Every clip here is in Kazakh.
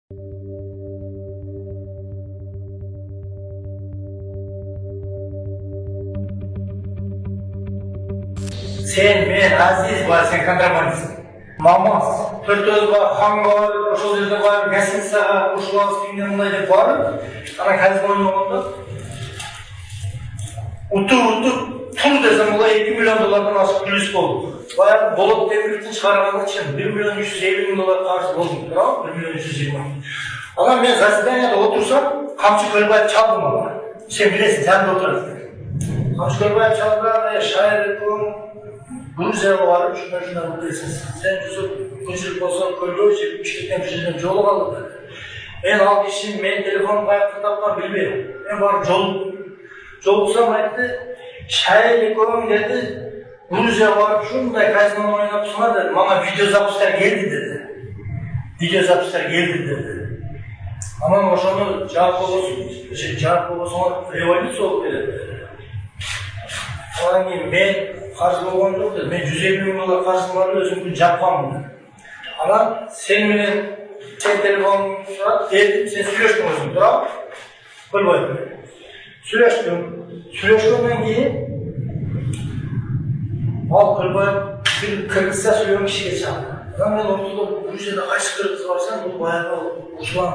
Sen, men, Aziz var, sen kontrabandist. Mamaz, Төртөз var, Han var, ошол жерде var, гостиницага ушул алып мындай деп барып, ана казино ойногондо утуп тур десем улай $2 миллион ашып плюс болду. Баягы Болот Темировдун чыгарганда чын $1 миллион 350 000 каршы болдум, туурабы? $1 миллион 320 000. Анан мен заседанияда отурсам, Камчы Көлбаев чалды мага. Сен билесиң, жанында отурасың. Камчы Көлбаев чалды, шайыр Грузияға барып, шundan білесіз. Sen көшіріп болсаң, Көлбаев Бішкектен бір жерден жолы қалды. Мен ал кешім, мен телефон қайықтан тапқан білмеймін. Мен барып жолықсам айтты, шайыр екеуің деді, Грузияға барып, шундай казино ойнап сұна деді, мама видеозапустар келді деді. Видеозапустар келді деді. Анан ошоны жарық болсоңар революция болып келеді. Одан кейін мен қаржы болған жоқ деді. Мен $150 000 қаржыларды өзімді жапқанмын. Анан сен менен сен телефоныңды сұрап, сен сөйлештің өзің, тұрап? Көлбаев. Сөйлешкеннен кейін ал Көлбаев бір кыргызша сөйлеген кишиге чакырды. Анан мен ортодо Грузияда кайсы кыргыз барсам, бул баягы Руслан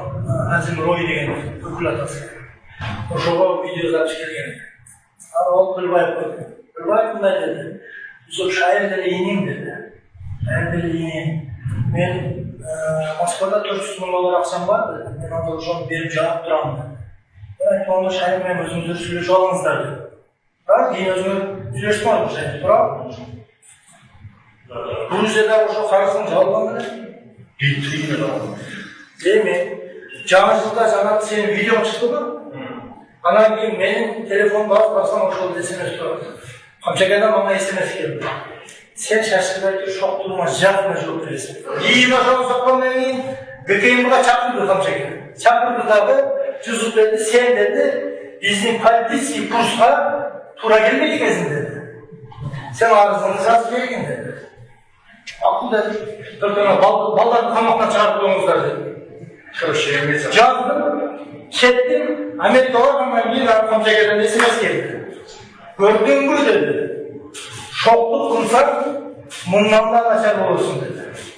Азимрой деген өкүл атасы. Ошого видеозапись келген. Ал Көлбаев көрдү. Көлбаев мындай деді. Сол шайыр деле инем деді. Шайыр деле инем. Мен Москвада $400 000 акчам бар деді. Мен анда ошону берип жаап турам деді. Мен айттым, шайыр менен өзүңүздөр сүйлөшүп алыңыздар деді. Бірақ кейін өзүңөр сүйлөшүп алыңыз шайыр, туурабы? Грузияда ошо карыздын жабылган эле. Мен жаңы жылда жаңа сенин видеоң чыктыбы? Анан кейін менің телефон барып барсам ошол SMS турат. Камчакадан мага SMS келди. Сен шашырбай туруп шоктурума жакына жооп бересиң. Кийин ошону соккондон кийин ГКМга чакырды Камчака. Чакырды дагы Жусуп деди, сен деди, биздин политический курска туура келбейт экенсиң деди. Сен арызыңды жазып бергин деди. Акыл деди. Төртөңө балдарды камактан чыгарып коюңуздар деди. Жаздым, кеттим, Америкага баргандан кийин Камчакадан SMS келди. Көрдүңбү dedi. Şokluk kılsak, bundan da açar olursun dedi.